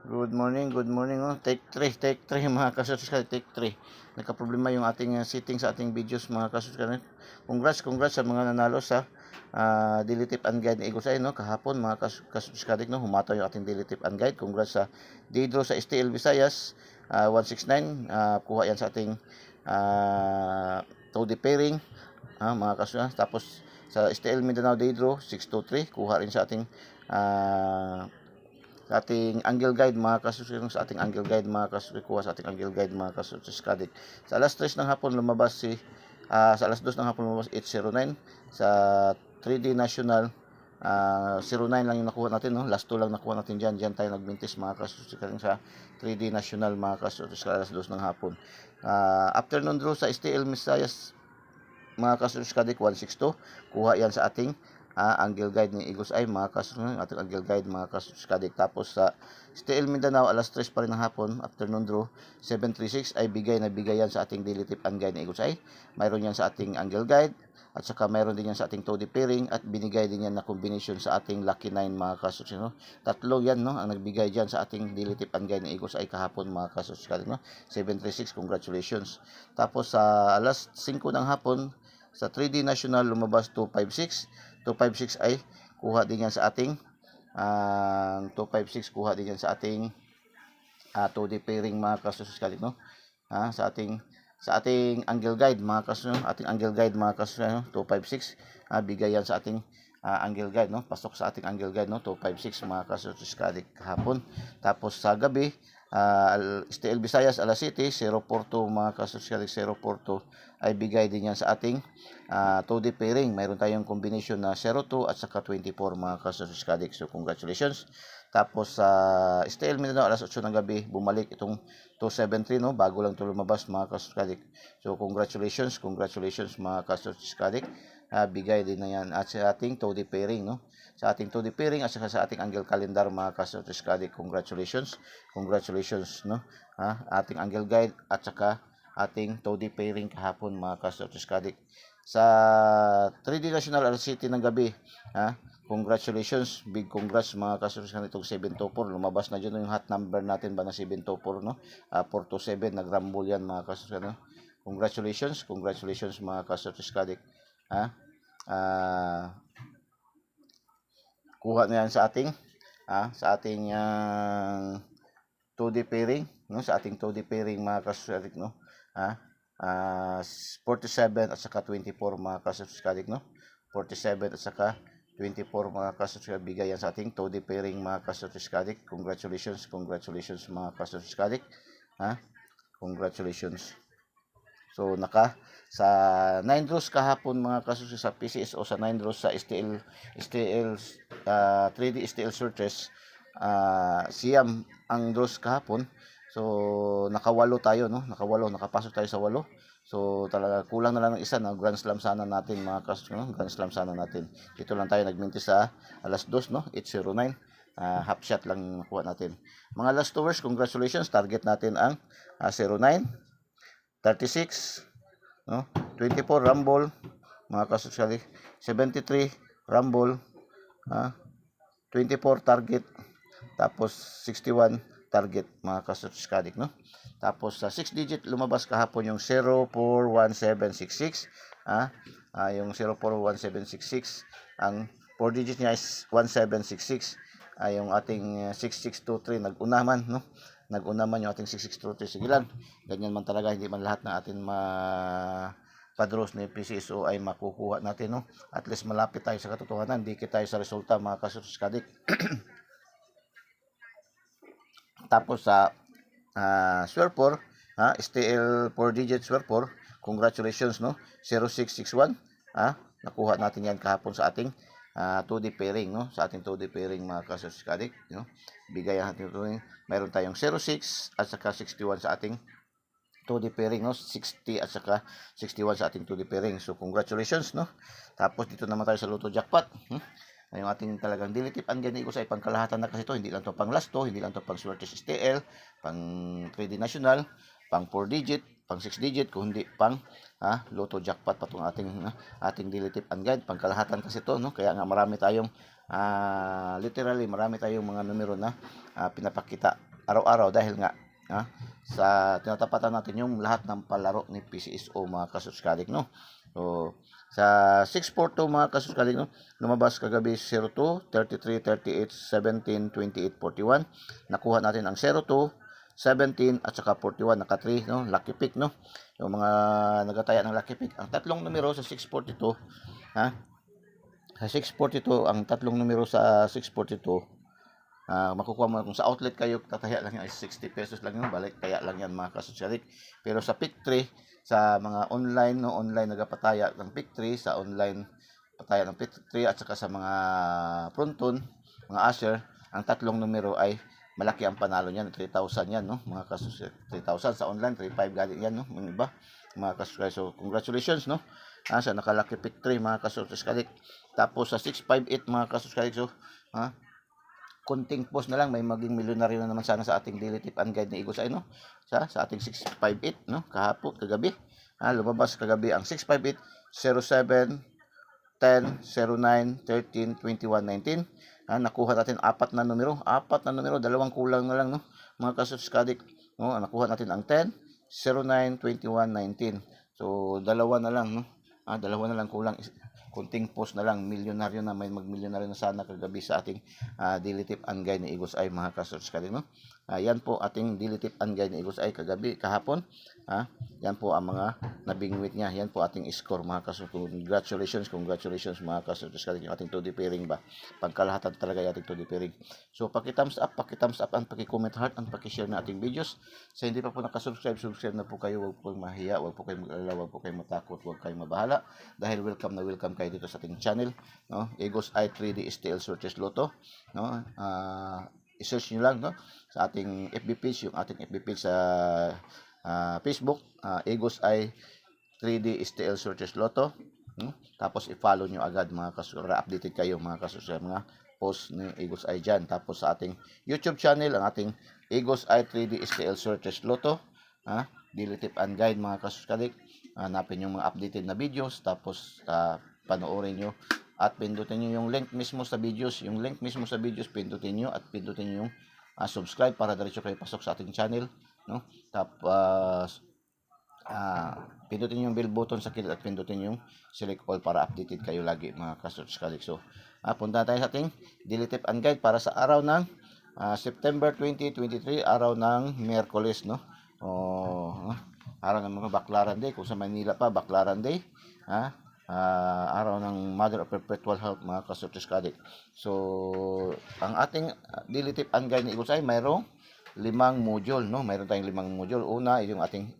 Good morning. Oh. Take 3 mga kasuskas, take 3. Nagka-problema yung ating setting sa ating videos mga kasuskas. Congrats sa mga nanalo sa daily tip and guide ni Igosay no kahapon mga kasuskas no. Humataw yung ating daily tip and guide. Congrats sa Didro sa STL Visayas 169 kuha yan sa ating Todi pairing mga kasuskas. Tapos sa STL Mindanao Didro 623 kuha rin sa ating sa ating angle guide mga kasusunod sa ating angle guide mga kasusunod kuha sa ating angle guide mga kasusunod kadik. Sa alas 3 ng hapon lumabas sa alas 2 ng hapon lumabas 809 sa 3D National 09 lang yung nakuha natin no. Last 2 lang nakuha natin diyan tayo nagmintis mga kasusunod sa 3D National mga kasusunod sa alas 2 ng hapon. Afternoon draw sa STL Misayas mga kasusunod kadik 162 kuha yan sa ating angle guide ni Eagles Eye mga kasunod ating angle guide mga kasuskadik. Tapos sa STL Mindanao alas 3 pa rin ng hapon afternoon draw 736 ay bigay yan sa ating daily tip and guide ni Eagles Eye. Mayroon yan sa ating angle guide at saka mayroon din yan sa ating Todi pairing at binigay din yan na combination sa ating Lucky 9 mga kasusunod. Tatlo yan no ang nagbigay diyan sa ating daily tip and guide ni Eagles Eye kahapon mga kasuskadik no. 736 congratulations. Tapos sa alas 5 ng hapon sa 3D National lumabas 256 ay kuha din yan sa ating 256 kuha din yan sa ating 2D pairing mga kasusunod no. Sa ating angle guide mga kasusunod, ating angle guide mga kasusunod no, 256 bigay yan sa ating angle guide no. Pasok sa ating angle guide no 256 mga kasusunod kahapon. Tapos sa gabi STL Visayas alas 7 042 mga kasusunod 042 ay bigay din yan sa ating 2D pairing. Mayroon tayong combination na 02 at saka 24 mga kasusunod. So congratulations. Tapos sa STL Mindanao alas 8 ng gabi bumalik itong 273 no, bago lang ito lumabas mga kasuskadik. So congratulations mga kasuskadik. Bigay din na yan at sa ating 2D pairing no. Sa ating 2D pairing at saka sa ating angle calendar mga kasuskadik. Congratulations no. Ating angle guide at saka ating 2D pairing kahapon mga kasuskadik. Sa 3D National alas City ng gabi congratulations, big congrats mga kasusunod itong 724. Lumabas na dyan yung hot number natin ba na 724 no. 427 nagrumble yan mga kasusunod no? Congratulations mga kasusunod kuha na yan sa ating 2D pairing no, sa ating 2D pairing mga kasusunod no. 47 at saka 24 mga kasusunod no. 47 at saka 24 mga kasusunod bigay yan sa ating 2D pairing mga kasusunod. Congratulations mga kasusunod congratulations. So sa 9 draws kahapon mga kasusunod sa PCSO, sa 9 draws sa STL 3D STL searches siyam ang draws kahapon. So nakawalo tayo no, nakapasok tayo sa 8. So talaga kulang na lang ng isa na Grand Slam sana natin mga kasusunod no? Grand Slam sana natin. Dito lang tayo nagmintis sa alas 2 no, 809. Half shot lang nakuha natin. Mga last hours, congratulations. Target natin ang 09, 36 no, 24 rumble mga kasusunod, 73 rumble 24 target, tapos 61 target mga kasuskadik no. Tapos sa 6 digit lumabas kahapon yung 041766 yung 041766 ang 4 digit niya is 1766 yung ating 6623 nag-una man no, yung ating 6623. Sige lang, ganyan man talaga, hindi man lahat ng atin padros ni PCSO ay makukuha natin no. At least malapit tayo sa katotohanan, dikit tayo sa resulta mga kasuskadik. Tapos sa Swerpor STL 4 digit Swerpor, congratulations no, 0661 nakuha natin yan kahapon sa ating 2D pairing no, sa ating 2D pairing mga kasuskadik no. Bigay ang ating 2D. Mayroon tayong 06 at saka 61 sa ating 2D pairing no, 60 at saka 61 sa ating 2D pairing. So congratulations no. Tapos dito naman tayo sa Lotto Jackpot yung ating talagang daily tip and guide ko sa pangkalahatan na kasi to, hindi lang to pang last to, hindi lang to pang Swertes STL, pang 3D National, pang 4 digit, pang 6 digit, kundi pang Lotto Jackpot pa itong ating daily tip and guide. Pangkalahatan kasi to no, kaya nga marami tayong literally marami tayong mga numero na pinapakita araw-araw dahil nga sa tinatapatan natin yung lahat ng palaro ni PCSO mga kasuskalig, no. So sa 642 mga kasuskalig, no, lumabas kagabi 02, 33, 38, 17, 28, 41. Nakuha natin ang 02, 17 at saka 41, naka 3, no, lucky pick, no. Yung mga nagataya ng lucky pick, ang tatlong numero sa 642, sa 642, ang tatlong numero sa 642, makukuha mo kung sa outlet kayo, tataya lang yan ay 60 pesos lang yun, balik kaya lang yan mga kasuskalig. Pero sa pick 3, sa mga online, no, online nagapataya ng pick 3, sa online pataya ng pick 3 at saka sa mga fronton, mga usher, ang tatlong numero ay malaki ang panalo niyan, 3,000 yan, no, mga kasuskalig. 3,000 sa online, 3,500 galing yan, no, yung iba mga kasuskalig. So congratulations, no, sa nakalaki pick 3 mga kasuskalig. Tapos sa 658 mga kasuskalig, so konting post na lang may maging milyonaryo na naman sana sa ating daily tip and guide ni Eagles Eye, no, sa ating 658, no, kagabi, lumabas kagabi ang 658, 07, 10, 09, 13, 21, 19. Nakuha natin apat na numero, dalawang kulang na lang, no, mga kasuskalig, no. Nakuha natin ang 10, 09, 21, 19. So dalawa na lang, no, dalawa na lang kulang, kunting post na lang, milyonaryo na, may magmilyonaryo na sana kagabi sa ating daily tip and guide ni Eagles Eye mga kasuskalig, no. Yan po ating daily tip and guide ni Eagles Eye kagabi, kahapon. Yan po ang mga nabingwit niya. Yan po ating score mga kasuskalig. Congratulations mga kasuskalig. Yung ating 2D pairing ba, pagkalahatan talaga yung ating 2D pairing. So paki-thumbs up and paki-comment heart and paki-share na ating videos. Sa hindi pa po nakasubscribe, subscribe na po kayo. Huwag po kayong mahiya, huwag po kayong mag-alala, huwag po kayong matakot, huwag kayong mabahala, dahil welcome na welcome kayo dito sa ating channel, no. Eagles Eye 3D STL Searches Lotto, no. I-search nyo lang, no, sa ating FB page, yung ating FB page sa Facebook, Eagles Eye 3D STL Searches Lotto, no? Tapos i-follow nyo agad mga kasuskalig, updated kayo mga kasuskalig, mga post ni Eagles Eye dyan. Tapos sa ating YouTube channel, ang ating Eagles Eye 3D STL Searches Lotto, daily tip and guide mga kasuskalig. Hanapin yung mga updated na videos, tapos panoorin nyo at pindutin nyo yung link mismo sa videos. Yung link mismo sa videos, pindutin nyo at pindutin nyo yung subscribe para diretso kayo pasok sa ating channel, no. Tapos pindutin yung bell button sa kilid at pindutin yung select all para updated kayo lagi mga kasuskalig. So punta tayo sa ating daily tip and guide para sa araw ng September 2023, araw ng Miyerkules, no. Araw ng mga Baclaran Day, kung sa Manila pa Baclaran Day, araw ng Mother of Perpetual Health mga kasuskalig. So ang ating daily tip and guide ni Eagles Eye, mayroong 5 module, no. Mayroon tayong 5 module. Una, yung ating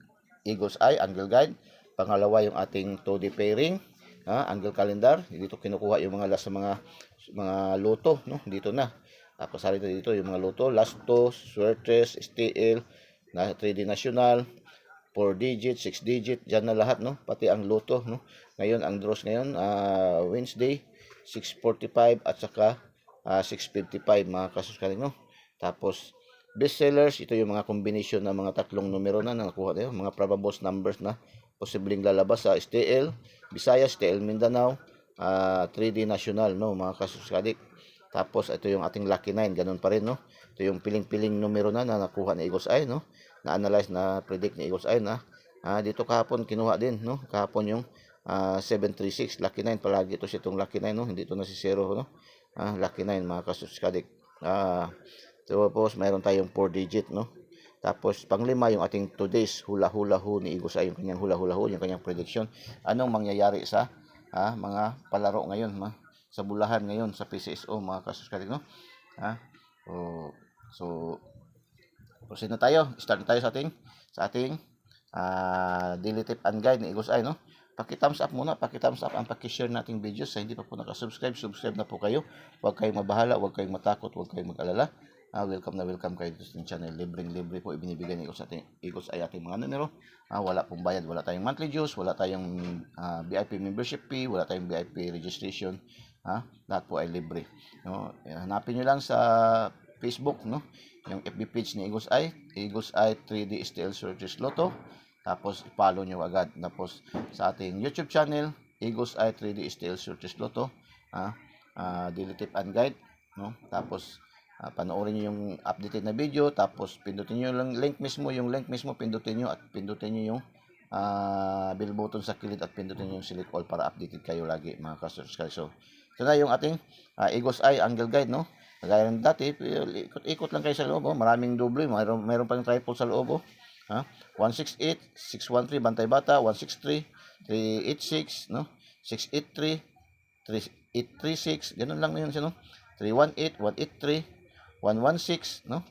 Eagles Eye Angle Guide. Pangalawa, yung ating 2D pairing, angle calendar. Dito kinukuha yung mga last sa mga loto, no. Dito na. Tapos dito yung mga loto, last 2, Suertes, STL, 3D National, 4 digit, 6 digit, dyan na lahat, no. Pati ang loto, no. Ngayon, ang draws ngayon, Wednesday, 6:45 at saka 6:55 mga kasuskalig, no. Tapos, best sellers, ito yung mga combination ng mga tatlong numero na nakuha tayo, mga probable numbers na posibleng lalabas sa STL, Visayas, STL Mindanao, 3D National, no, mga kasuskalig. Tapos, ito yung ating Lucky 9, ganun pa rin, no. Ito yung piling-piling numero na nakuha ni Eagles Eye, no. Na-analyze, na-predict ni Eagles Eye na dito kahapon kinuha din, no. Kahapon yung 736, Lucky 9, palagi ito itong Lucky 9, no. Hindi ito na si 0, no. Lucky 9 mga kasuskalig. Tapos mayroon tayong 4 digit, no. Tapos panglima yung ating today's hula-hula ho ni Eagles Eye, yung kanyang hula-hula ho, yung kanyang prediction. Anong mangyayari sa mga palaro ngayon, sa bulahan ngayon sa PCSO mga kasuskalig, no. So proceed na tayo. Start na tayo sa ating daily tip and guide ni Eagles Eye, no. Paki-thumbs up muna, paki-thumbs up ang paki-share nating videos. Sa hindi pa po nakasubscribe, subscribe na po kayo. Huwag kayong mabahala, huwag kayong matakot, huwag kayong mag-alala. Welcome na welcome kayo sa ating channel. Libre po ibinibigay ni Eagles Eye ating mga numero. Wala pong bayad, wala tayong monthly dues, wala tayong VIP membership fee, wala tayong VIP registration. Lahat po ay libre, no. Hanapin nyo lang sa Facebook, no, yung FB page ni Eagles Eye 3D STL Searches Lotto. Tapos i-follow nyo agad. Tapos sa ating YouTube channel, Eagles Eye 3D STL Searches Lotto, daily tip and guide, no. Tapos Panoorin niyo yung updated na video, tapos pindutin niyo yung link mismo, pindutin niyo yung bell button sa kilid at pindutin niyo yung select all para updated kayo lagi mga ka-subscribe. So, ito na yung ating Eagle's Eye Angle Guide, no? Kagaya ng dati, ikot-ikot lang kayo sa loob, maraming double, mayroon pa yung triple sa loob, 168, 613 Bantay Bata, 163, 386, no? 683, 3836, ganun lang na yun siya, no? 318, 183, 116, no?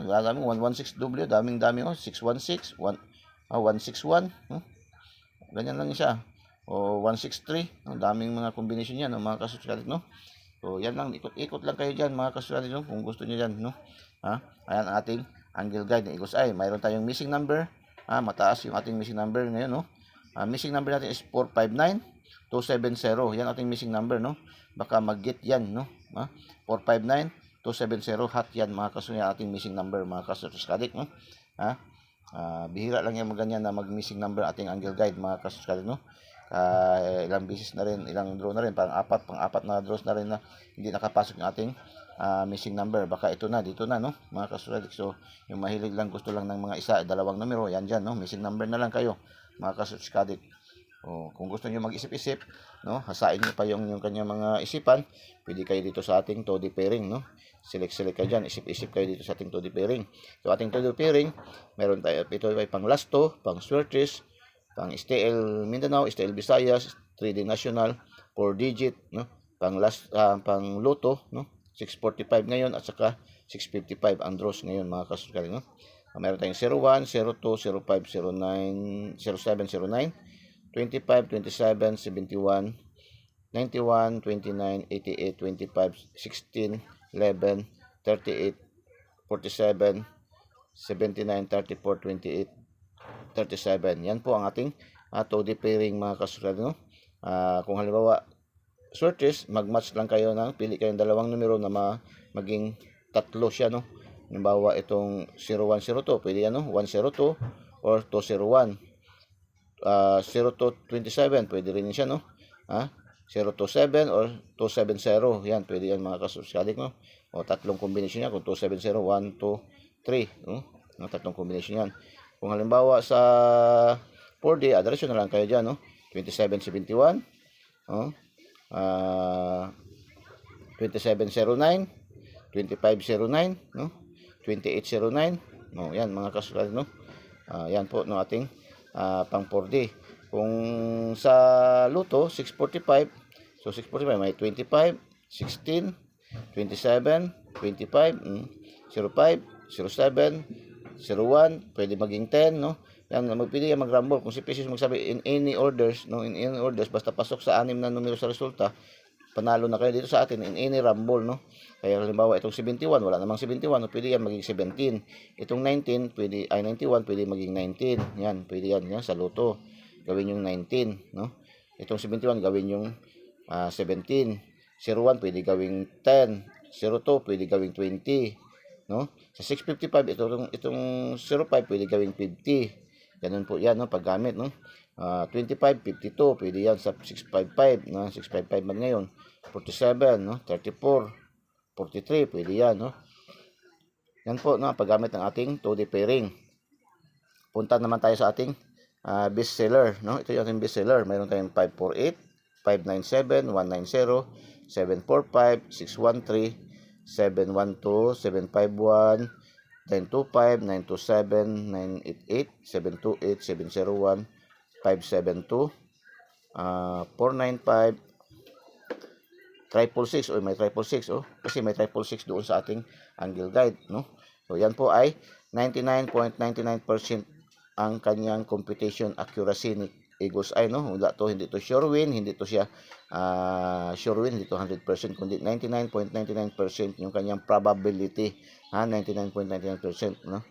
Daming 116W, daming 616, 161, no? Ganyan lang siya. O 163, no? Daming mga combination yan, no? Mga ka-subscribe, no? So, yan lang, ikot-ikot lang kayo dyan, mga ka-subscribe, no? Kung gusto niyo yan, no? Ayan ang ating angle guide ng Eagle's Eye. Mayroon tayong missing number, mataas yung ating missing number ngayon, no? Missing number natin is 459270. Yan ating missing number, no? Baka mag-get yan, no? 459270, hot yan, mga ka-subscribe, ating missing number, mga ka-subscribe, no? Bihira lang yan ganyan na mag-missing number ating angle guide, mga ka-subscribe, no? Ilang bisis na rin, ilang draw na rin, pang-apat na draws na rin na hindi nakapasok yung ating missing number. Baka ito na, dito na, no? Mga ka-subscribe. So, yung mahilig lang, gusto lang ng mga dalawang numero, yan dyan, no? Missing number na lang kayo, mga ka-subscribe. Kung gusto niyo mag-isip-isip, no? Hasain niyo pa yung kanyang mga isipan, pwede kayo dito sa ating Toddy pairing, no? Select kayo dyan, isip-isip kayo dito sa ating Toddy pairing. So, ating Toddy pairing, meron tayo, ito ay pang Lasto, pang Swertres, pang STL Mindanao, STL Visayas, 3D National, 4 digit, no? Pang Lotto, no? 645 ngayon at saka 655 ang draws ngayon, mga ka-subscribe, no? Meron tayong 01, 02, 05, 09, 07, 09, 25, 27, 71, 91, 29, 88, 25, 16, 11, 38, 47, 79, 34, 28, 37. Yan po ang ating Toddy pairing, mga ka-subscribe, no? Kung halimbawa Swertres, mag-match lang kayo ng pili kayong dalawang numero na maging tatlo siya, no? Halimbawa itong 0102, pwede yan, no? 102 or 201. 0227, pwede rin siya, no? 027 or 270, yan, pwede yan, mga ka-subscribe, no? O tatlong combination niya, kung 270, 1, 2, 3, no? Tatlong combination yan. Kung halimbawa sa 4D, address na lang kayo dyan, no? 2771, 2709, 2509, no? 2809, no? Yan, mga ka-subscribe, no? Yan po, no, ating pang 4D. Kung sa Lotto, 645, so 645 may 25, 16, 27, 25, 05, 07, 01, pwede maging 10, no? Yan, magpili yan, mag-rumble. Kung si Pisces magsabi in any orders, no? In any orders, basta pasok sa 6 na numero sa resulta, panalo na kayo dito sa atin in any rumble, no? Kaya halimbawa itong 71, wala namang 71, no? Pwede yan maging 17. Itong 19, 91, pwede maging 19. Yan, pwede yan, sa Lotto. Gawin yung 19, no? Itong 71, gawin yung 17. 01, pwede gawing 10. 02, pwede gawing 20, no? Sa 655, itong 05, pwede gawing 50. Ganun po yan, no? Paggamit, no? 25, 52, pwede yan sa 655, no? 655 man ngayon. 47, no? 34, 43, pwede yan, no? Yan po, no? Paggamit ng ating Toddy pairing. Punta naman tayo sa ating best seller, no? Ito yung ating best seller. Mayroon tayong 548, 597, 190, 745, 613, 712, 751, 925, 927, 988, 728, 701, 572, 495, 666, may 666, kasi may 666 doon sa ating angle guide, no? So yan po ay 99.99% ang kanyang computation accuracy ni Eagle's Eye, no? Hindi to sure win, hindi to siya sure win, hindi to 100%, kundi 99.99% yung kanyang probability, 99.99%, no?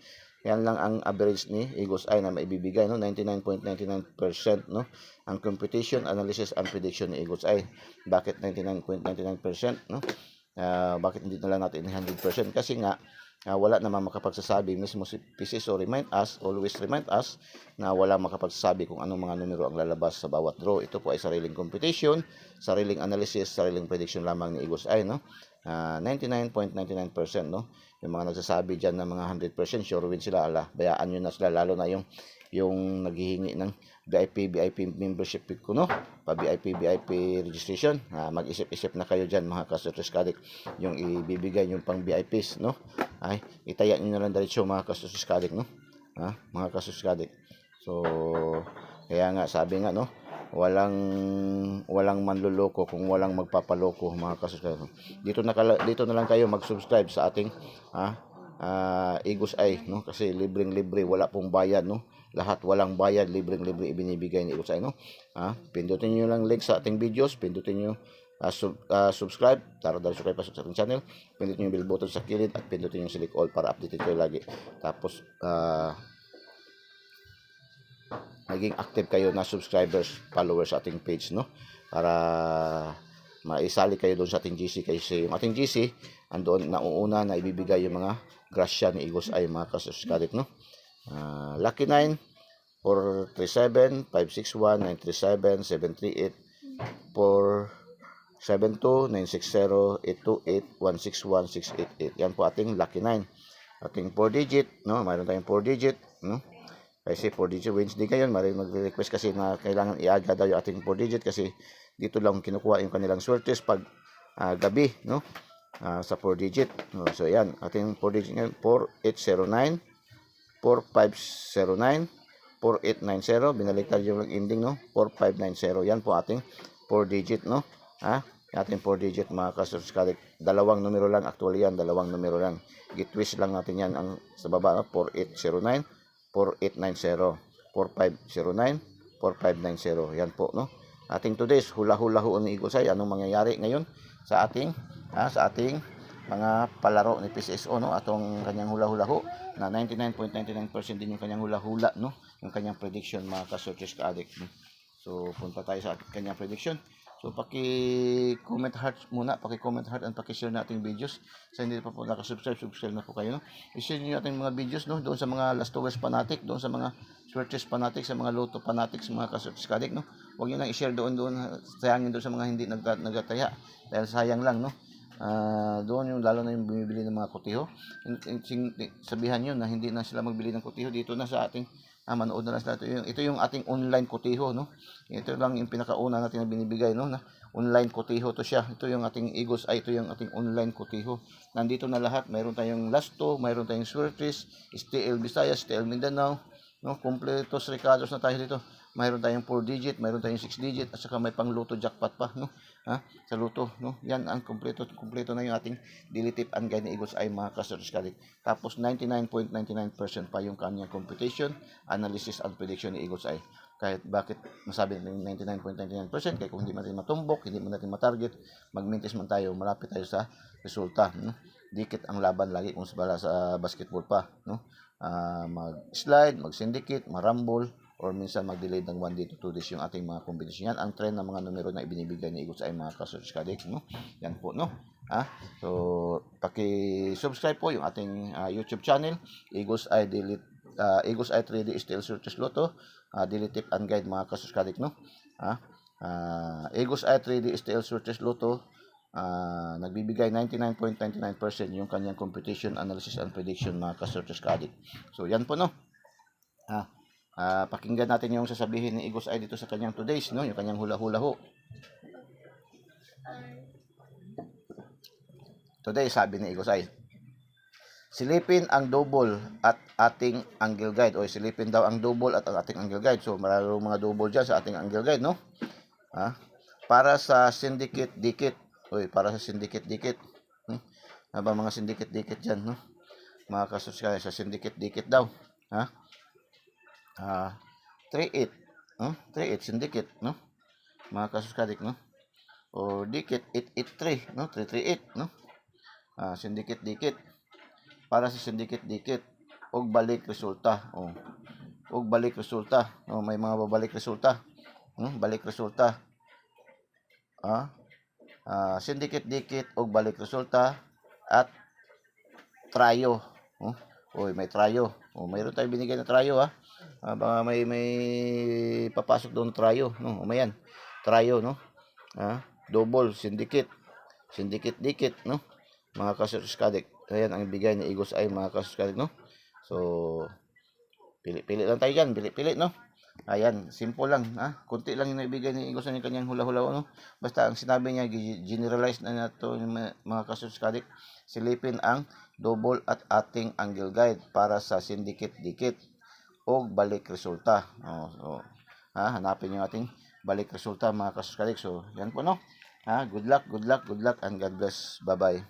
Yan lang ang average ni Eagle's Eye na maibibigay, no? 99.99%, no? Ang computation, analysis, and prediction ni Eagle's Eye. Bakit 99.99%, no? Bakit hindi na lang natin 100%? Kasi nga, wala namang makapagsasabi mismo si PCS, so always remind us na wala makapagsasabi kung anong mga numero ang lalabas sa bawat draw. Ito po ay sariling computation, sariling analysis, sariling prediction lamang ni Eagle's Eye, no? 99.99%, no? Yung mga nagsasabi diyan na mga 100% sure win sila, bayaan niyo na sila, lalo na yung naghihingi ng VIP membership ko, no? Pa VIP registration. Mag-isip-isip na kayo diyan, mga Kasources Addict, yung ibibigay yung pang VIPs, no? Ay itaya niyo na lang diretso, mga Kasources Addict, no? Mga Kasources Addict. So kaya nga sabi nga, no, walang manloloko kung walang magpapaloko, mga Kasources. Dito na lang kayo mag-subscribe sa ating Eagles Eye, no? Kasi libreng-libre, wala pong bayad, no? Lahat walang bayad, libreng-libre ibinibigay ni Eagles Eye, no? Pindutin niyo lang link sa ating videos, pindutin niyo subscribe, daradaraso kayo pasok sa ating channel, pindutin niyo bell button sa kilid at pindutin niyo select all para updated kayo lagi. Tapos maging active kayo na subscribers, followers sa ating page, no? Para maisali kayo doon sa ating GC, kasi yung ating GC andoon nauuna na ibibigay yung mga grasya ni Eagles Eye, mga Kasources Addict, no? Lucky 9 437 561 937 738 472 960 828 161 688. Yan po ating lucky 9. Ating 4 digit, no? Mayroon tayong 4 digit, no? Kasi 4 digit Wednesday ngayon, magre-request kasi na kailangan iaga daw yung ating 4 digit kasi dito lang kinukuha yung kanilang swertes pag gabi, no? Sa 4 digit. So yan, ating 4 digit ngayon 4809 4509 4890, binaliktad yung ending, no? 4590. Yan po ating 4 digit, no? Ating 4 digit, mga Kasources Addict. Dalawang numero lang actually yan, dalawang numero lang. Gitwist lang natin yan ang sa baba, no? 4809 4890 4509 4590. Yan po, no? Ating today's hula-hula ho ni Eagles Eye. Anong mangyayari ngayon sa ating mga palaro ni PCSO, no? Atong kanyang hula-hula ho na 99.99% din yung kanyang hula-hula, no? Yung kanyang prediction, mga Kasources Addict, no? So punta tayo sa kanyang prediction. So paki-comment heart muna, paki-comment heart and paki-share nating videos. Sa hindi pa po nakasubscribe, subscribe na po kayo, no? I-share niyo natin mga videos, no? Doon sa mga last hours fanatic, doon sa mga swerte fanatic, sa mga loto fanatics, mga Kasources Addict, no? Huwag niyo nang i-share doon, sayangin doon sa mga hindi nagtataya, dahil sayang lang, no? Doon yung lalo na yung bumibili ng mga kutiho, sabihan nyo na hindi na sila magbili ng kutiho, dito na sa ating manood na lang sila. Ito yung ating online kutiho, no? Ito lang yung pinakauna natin na binibigay, no? Na online kutiho to siya. Ito yung ating Eagles Eye, ito yung ating online kutiho. Nandito na lahat, mayroon tayong Lasto, mayroon tayong Swertres, STL Visayas, STL Mindanao, no? Kompletos recados na tayo dito. Mayroon tayong 4 digit, mayroon tayong 6 digit, at saka may pang loto jackpot pa, no? Sa loto, no? Yan ang kompleto na yung ating daily tip and guide ni Eagles Eye, mga Kasources Addict. Tapos 99.99% pa yung kanyang computation, analysis and prediction ni Eagles Eye. Kahit bakit masabi ng 99.99%, kaya kung hindi natin matumbok, hindi mo natin matarget, magmintis man tayo, malapit tayo sa resulta, no? Dikit ang laban lagi kung sa basketball pa, no? Mag-slide, mag-syndicate, marambol, or minsan mag-delay ng 1 day to 2 days yung ating mga competition. Yan ang trend ng mga numero na ibinibigay ni Eagles Eye, mga Kasources Addict, no? Yan po, no? So paki-subscribe po yung ating YouTube channel, Eagles Eye Eagles Eye 3D STL Swertes Lotto, daily tip and guide, mga Kasources Addict, no? Eagles Eye 3D STL Swertes Lotto, nagbibigay 99.99% yung kanyang competition, analysis and prediction, mga Kasources Addict. So yan po, no? Pakinggan natin yung sasabihin ni Eagles Eye dito sa kanyang today's, no? Yung kanyang hula-hula ho. Today, sabi ni Eagles Eye, silipin ang double at ating angle guide. O silipin daw ang double at ang ating angle guide. So maraming mga double dyan sa ating angle guide, no? Para sa syndicate dikit. Para sa syndicate dikit. Ba mga syndicate dikit dyan, no? Mga Kasources Addict, sa syndicate dikit daw. 38, no? 38 syndicate, no? Mga Kasources Addict, no? O dikit 883, no? 338, no? Syndicate dikit. Para sa syndicate dikit, og balik resulta. Og balik resulta. May mga babalik resulta. Balik resulta. Syndicate dikit og balik resulta at trayo. May trayo. Mayroon tayong binigay na trayo, baka may papasok doon trayo, no? Trayo, no? Double syndicate dikit, no? mga kasuskadik. Ayan ang bigay ni Eagles Eye mga kasuskadik, no? So, pili-pili lang tayo dyan. Pili-pili, no? Ayan, simple lang. Kunti lang yung naibigay ni Eagles ng kanyang hula-hula, no? Basta ang sinabi niya, generalize na nato yung mga kasuskadik. Silipin ang double at ating angle guide para sa syndicate-dikit o balik resulta. So, hanapin yung ating balik resulta mga kasuskadik. So, yan po, no? Good luck, and God bless. Bye-bye.